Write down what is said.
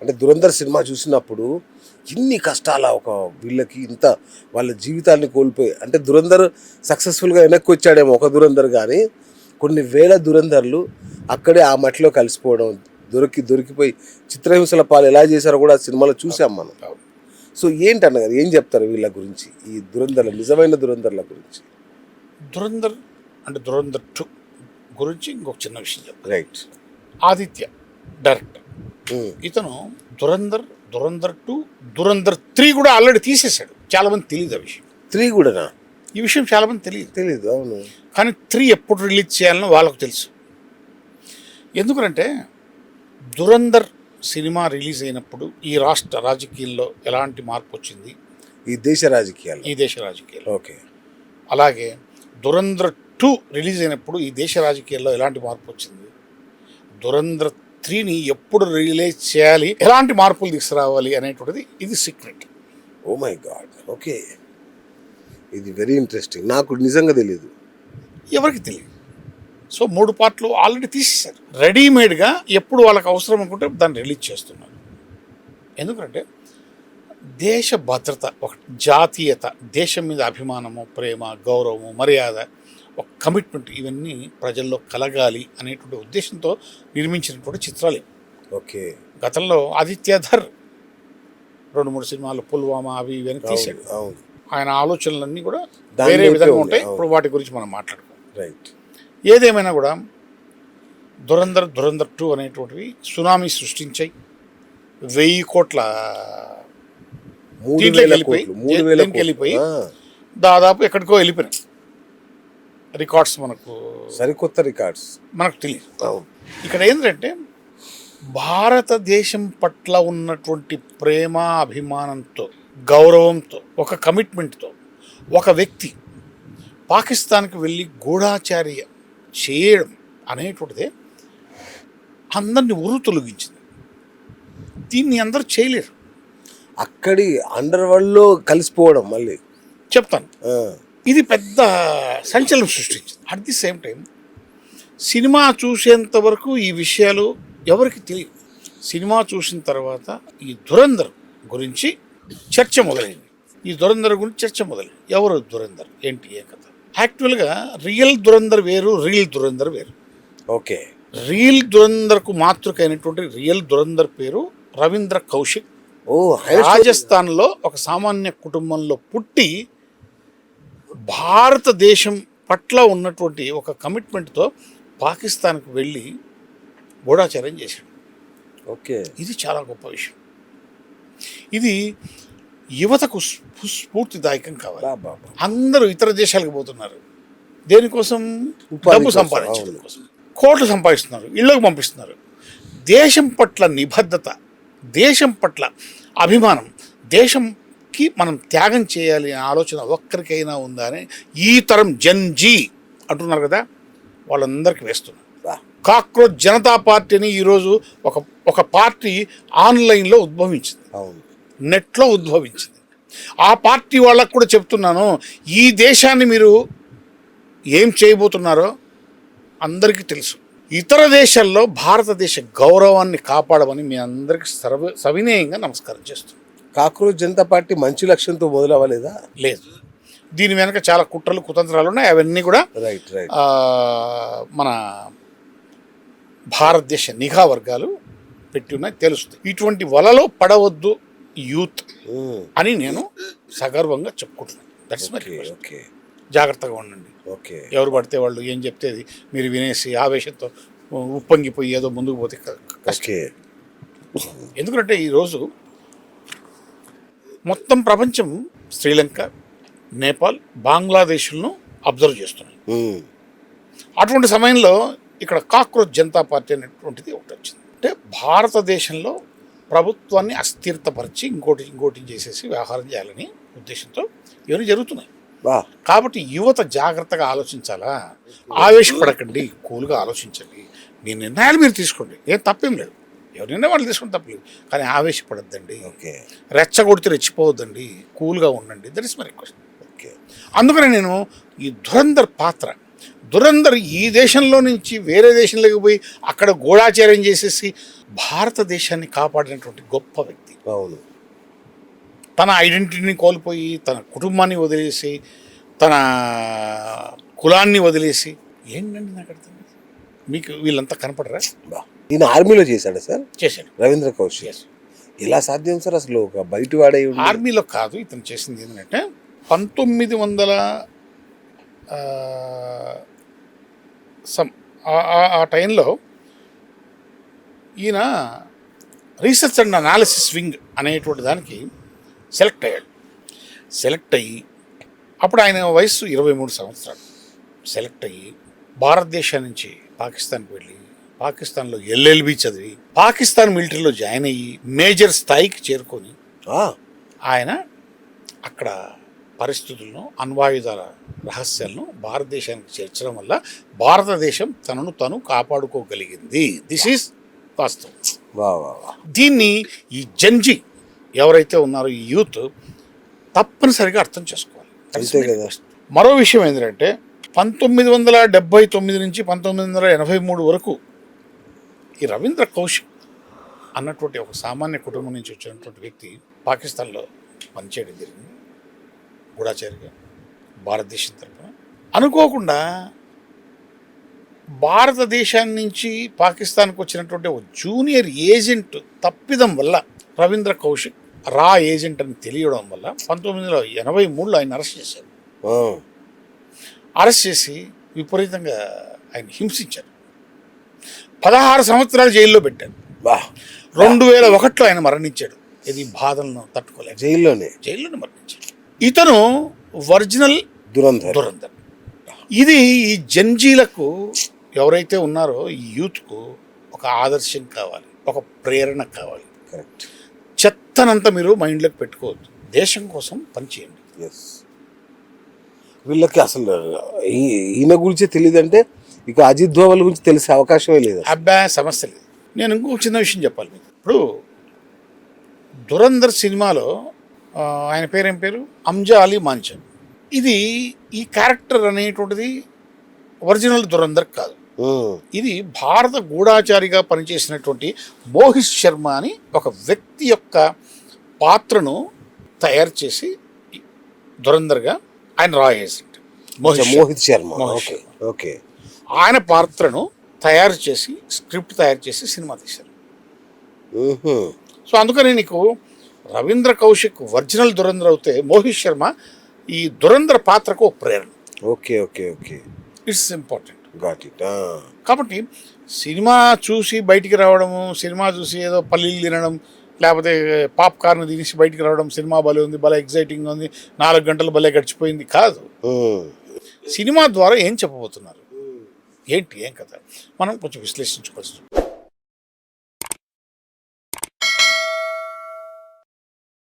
అంటే 'దురంధర్' సినిమా చూసినప్పుడు ఇన్ని కష్టాల ఒక వీళ్ళకి ఇంత వాళ్ళ జీవితాన్ని కోల్పోయి అంటే 'దురంధర్' సక్సెస్ఫుల్గా వెనక్కి వచ్చాడేమో ఒక 'దురంధర్' కానీ కొన్ని వేల 'దురంధర్'లు అక్కడే ఆ మట్టిలో కలిసిపోవడం దొరికిపోయి చిత్రహింసల పాలు ఎలా చేశారో కూడా ఆ సినిమాలో చూసాం మనం. సో ఏంటన్న గారు ఏం చెప్తారు వీళ్ళ గురించి, ఈ దురంధర్ల నిజమైన దురంధర్ల గురించి? 'దురంధర్' అంటే 'దురంధర్ 2' గురించి ఇంకొక చిన్న విషయం చెప్తాను. రైట్. ఆదిత్య డైరెక్టర్, ఇతను 'దురంధర్ 2', 'దురంధర్ 3' కూడా ఆల్రెడీ తీసేశాడు. చాలామంది తెలియదు ఆ విషయం. 3 కూడానా? ఈ విషయం చాలామంది తెలియదు. అవును. కానీ 3 ఎప్పుడు రిలీజ్ చేయాలని వాళ్ళకు తెలుసు. ఎందుకంటే 'దురంధర్' సినిమా రిలీజ్ అయినప్పుడు ఈ రాష్ట్ర రాజకీయాల్లో ఎలాంటి మార్పు వచ్చింది, ఈ దేశ రాజకీయాలు. ఓకే. అలాగే 'దురంధర్ 2' రిలీజ్ అయినప్పుడు ఈ దేశ రాజకీయాల్లో ఎలాంటి మార్పు వచ్చింది, 'దురంధర్ 3'ని ఎప్పుడు రిలీజ్ చేయాలి, ఎలాంటి మార్పులు తీసుకురావాలి అనేటువంటిది ఇది secret. Oh my God. Okay, ఇది వెరీ ఇంట్రెస్టింగ్. నాకు నిజంగా తెలియదు, ఎవరికి తెలియదు. సో 3 పార్ట్లు ఆల్రెడీ తీసేశారు. రెడీమేడ్గా ఎప్పుడు వాళ్ళకి అవసరం అనుకుంటే దాన్ని రిలీజ్ చేస్తున్నారు. ఎందుకంటే దేశ భద్రత, ఒక జాతీయత, దేశం మీద అభిమానము, ప్రేమ, గౌరవము, మర్యాద, ఒక కమిట్మెంట్, ఇవన్నీ ప్రజల్లో కలగాలి అనేటువంటి ఉద్దేశంతో నిర్మించినటువంటి చిత్రాలు. ఓకే. గతంలో ఆదిత్యధర్ 2-3 సినిమాలు పుల్వామా అవి ఇవన్నీ తీశాడు. ఆయన ఆలోచనలన్నీ కూడా వేరే విధంగా ఉంటాయి. ఇప్పుడు వాటి గురించి మనం మాట్లాడుకోం. రైట్. ఏదేమైనా కూడా 'దురంధర్ 2' అనేటువంటివి సునామీ సృష్టించాయి. 1000 కోట్ల వెళ్ళిపోయి దాదాపు ఎక్కడికో వెళ్ళిపోయినాయి. రికార్డ్స్ మనకు సరికొత్త రికార్డ్స్ మనకు తెలియదు. ఇక్కడ ఏంటంటే భారతదేశం పట్ల ఉన్నటువంటి ప్రేమ, అభిమానంతో, గౌరవంతో, ఒక కమిట్మెంట్తో ఒక వ్యక్తి పాకిస్తాన్కి వెళ్ళి గూఢాచార్య చేయడం అనేటువంటిదే అందరినీ ఉర్రు తొలగించింది. దీన్ని అందరూ చేయలేరు. అక్కడి అండర్ వరల్డ్లో కలిసిపోవడం మళ్ళీ చెప్తాను, ఇది పెద్ద సంచలనం సృష్టించింది. At the same time cinema చూసేంత వరకు ఈ విషయాలు ఎవరికి తెలియదు. సినిమా చూసిన తర్వాత ఈ 'దురంధర్' గురించి చర్చ మొదలైంది. ఈ 'దురంధర్' గురించి చర్చ మొదలైంది. ఎవరు 'దురంధర్' ఏంటి, ఏ కథ? యాక్చువల్గా రియల్ 'దురంధర్' వేరు, రియల్ 'దురంధర్' వేరు. ఓకే. రియల్ 'దురంధర్'కు మాతృకైనటువంటి రియల్ 'దురంధర్' పేరు రవీంద్ర కౌశిక్. రాజస్థాన్లో ఒక సామాన్య కుటుంబంలో పుట్టి భారతదేశం పట్ల ఉన్నటువంటి ఒక కమిట్మెంట్తో పాకిస్తాన్కి వెళ్ళి గూఢాచార్యం చేశాడు. ఓకే. ఇది చాలా గొప్ప విషయం. ఇది యువతకు స్ఫూర్తిదాయకం కావాలి. అందరూ ఇతర దేశాలకు పోతున్నారు. దేనికోసం? డబ్బు సంపాదించడం కోసం. కోట్లు సంపాదిస్తున్నారు, ఇళ్ళకు పంపిస్తున్నారు. దేశం పట్ల నిబద్ధత, దేశం పట్ల అభిమానం, దేశంకి మనం త్యాగం చేయాలి అనే ఆలోచన ఒక్కరికైనా ఉందా అని ఈ తరం జన్-జీ అంటున్నారు కదా, వాళ్ళందరికీ వేస్తున్నారు. కాక్రోచ్ జనతా పార్టీ అని ఈరోజు ఒక పార్టీ ఆన్లైన్లో ఉద్భవించింది, నెట్లో ఉద్భవించింది. ఆ పార్టీ వాళ్ళకు కూడా చెప్తున్నాను, ఈ దేశాన్ని మీరు ఏం చేయబోతున్నారో అందరికీ తెలుసు. ఇతర దేశాల్లో భారతదేశ గౌరవాన్ని కాపాడమని మీ అందరికీ సవినయంగా నమస్కారం చేస్తున్నాను. కాక్రోచ్ జనతా పార్టీ మంచి లక్ష్యంతో మొదలవ్వలేదా? లేదు, దీని వెనక చాలా కుట్రలు, కుతంత్రాలు ఉన్నాయి. అవన్నీ కూడా మన భారతదేశ నిఘా వర్గాలు పెట్టి ఉన్నాయి, తెలుస్తుంది. ఇటువంటి వలలో పడవద్దు యూత్ అని నేను సగర్వంగా చెప్పుకుంటున్నాను. That's my request. జాగ్రత్తగా ఉండండి. ఓకే. ఎవరు పడితే వాళ్ళు ఏం చెప్తేది మీరు వినేసి ఆవేశంతో ఉప్పొంగిపోయి ఏదో ముందుకు పోతే కష్టం. ఎందుకంటే ఈరోజు మొత్తం ప్రపంచం శ్రీలంక, నేపాల్, బంగ్లాదేశ్లను అబ్జర్వ్ చేస్తున్నాయి. అటువంటి సమయంలో ఇక్కడ కాక్రోచ్ జనతా పార్టీ అనేటువంటిది ఒకటి వచ్చింది. అంటే భారతదేశంలో ప్రభుత్వాన్ని అస్థిరతపరిచి ఇంకోటి చేసేసి వ్యవహారం చేయాలని ఉద్దేశంతో ఇవన్నీ జరుగుతున్నాయి. కాబట్టి యువత జాగ్రత్తగా ఆలోచించాలా, ఆవేశపడకండి, కూల్గా ఆలోచించండి. మీ నిర్ణయాలు మీరు తీసుకోండి, ఏం తప్పేం లేదు. ఎవరి నిర్ణయం వాళ్ళు తీసుకుంటే తప్పలేదు, కానీ ఆవేశపడద్దండి, రెచ్చగొడితే రెచ్చిపోవద్దండి, కూల్గా ఉండండి. That is my request. అందుకని నేను ఈ 'దురంధర్' పాత్ర దురంధర్ ఈ దేశంలో నుంచి వేరే దేశంలోకి పోయి అక్కడ గూఢాచార్యం చేసేసి భారతదేశాన్ని కాపాడినటువంటి గొప్ప వ్యక్తి. అవును. తన ఐడెంటిటీని కోల్పోయి, తన కుటుంబాన్ని వదిలేసి, తన కులాన్ని వదిలేసి, ఏంటండి నాకు అర్థం కాదు. మీకు వీళ్ళంతా కనపడరా? ఈయన ఆర్మీలో చేశాడు సార్, చేశాడు రవీంద్ర కౌశిక్. ఎలా సాధ్యం సార్ అసలు ఒక బయట వాడే? ఆర్మీలో కాదు, ఇతను చేసింది ఏంటంటే 1900 ఆ టైంలో ఈయన రీసెర్చ్ అండ్ అనాలిసిస్ వింగ్ అనేటువంటి దానికి సెలెక్ట్ అయ్యాడు. సెలెక్ట్ అయ్యి అప్పుడు ఆయన వయసు 23 సంవత్సరాలు. సెలెక్ట్ అయ్యి భారతదేశం నుంచి పాకిస్తాన్కి వెళ్ళి పాకిస్తాన్లో ఎల్ఎల్బి చదివి పాకిస్తాన్ మిలిటరీలో జాయిన్ అయ్యి మేజర్ స్థాయికి చేరుకొని ఆయన అక్కడ పరిస్థితులను, అణ్వాయుధాల రహస్యాలను భారతదేశానికి చేర్చడం వల్ల భారతదేశం తనను తను కాపాడుకోగలిగింది. దిస్ ఈజ్ వాస్తవం. దీన్ని ఈ జంజీ ఎవరైతే ఉన్నారో ఈ యూత్ తప్పనిసరిగా అర్థం చేసుకోవాలి. మరో విషయం ఏంటంటే 1979 నుంచి 1983 వరకు ఈ రవీంద్ర కౌశిక్ అన్నటువంటి ఒక సామాన్య కుటుంబం నుంచి వచ్చినటువంటి వ్యక్తి పాకిస్తాన్లో పనిచేయడం జరిగింది గూఢాచారిగా భారతదేశం తరఫున. అనుకోకుండా భారతదేశాన్ని నుంచి పాకిస్తాన్కి వచ్చినటువంటి ఒక జూనియర్ ఏజెంట్ తప్పిదం వల్ల రవీంద్ర కౌశిక్ రా ఏజెంట్ అని తెలియడం వల్ల 1983లో ఆయన అరెస్ట్ చేశారు. అరెస్ట్ చేసి విపరీతంగా ఆయన హింసించారు. 16 సంవత్సరాలు జైల్లో పెట్టారు. 2001లో ఆయన మరణించాడు. ఇది బాధలను తట్టుకోలేక జైల్లోనే మరణించాడు. ఇతను ఒరిజినల్ దురంధర్. ఇది ఈ జంజీలకు ఎవరైతే ఉన్నారో ఈ యూత్కు ఒక ఆదర్శం కావాలి, ఒక ప్రేరణ కావాలి. కరెక్ట్. చెత్తనంతా మీరు మైండ్లోకి పెట్టుకోవద్దు, దేశం కోసం పనిచేయండి. వీళ్ళకి అసలు ఈయన గురించి తెలియదంటే ఇక అజిత్ దోవల్ గురించి తెలిసే అవకాశమే లేదు. సమస్య లేదు. నేను ఇంకొక చిన్న విషయం చెప్పాలి మీకు. ఇప్పుడు దురంధర్ సినిమాలో ఆయన పేరేం పేరు, అంజా అలీ మాంచన్. ఇది ఈ క్యారెక్టర్ అనేటువంటిది ఒరిజినల్ దురంధర్ కాదు. ఇది భారత గూఢాచారిగా పనిచేసినటువంటి మోహిత్ శర్మ అని ఒక వ్యక్తి యొక్క పాత్రను తయారు చేసి దురంధర్గా ఆయన రా ఏజెంట్ మోహిత్ శర్మ ఓకే ఆయన పాత్రను తయారు చేసి స్క్రిప్ట్ తయారు చేసి సినిమా తీశారు. సో అందుకని నీకు రవీంద్ర కౌశిక్ ఒరిజినల్ దురంధర్ అవుతే మోహిత్ శర్మ ఈ దురంధర్ పాత్రకు ఒక ప్రేరణ. Okay it's important. Got it. కాబట్టి సినిమా చూసి బయటికి రావడము, సినిమా చూసి ఏదో పల్లీలు తినడం, లేకపోతే పాప్కార్న్ తినేసి బయటికి రావడం, సినిమా భలే ఉంది, భలే ఎగ్జైటింగ్ ఉంది, 4 గంటలు భలే గడిచిపోయింది కాదు. సినిమా ద్వారా ఏం చెప్పబోతున్నారు, ఏంటి, ఏం కథ, మనం కొంచెం విశ్లేషించుకోవచ్చు.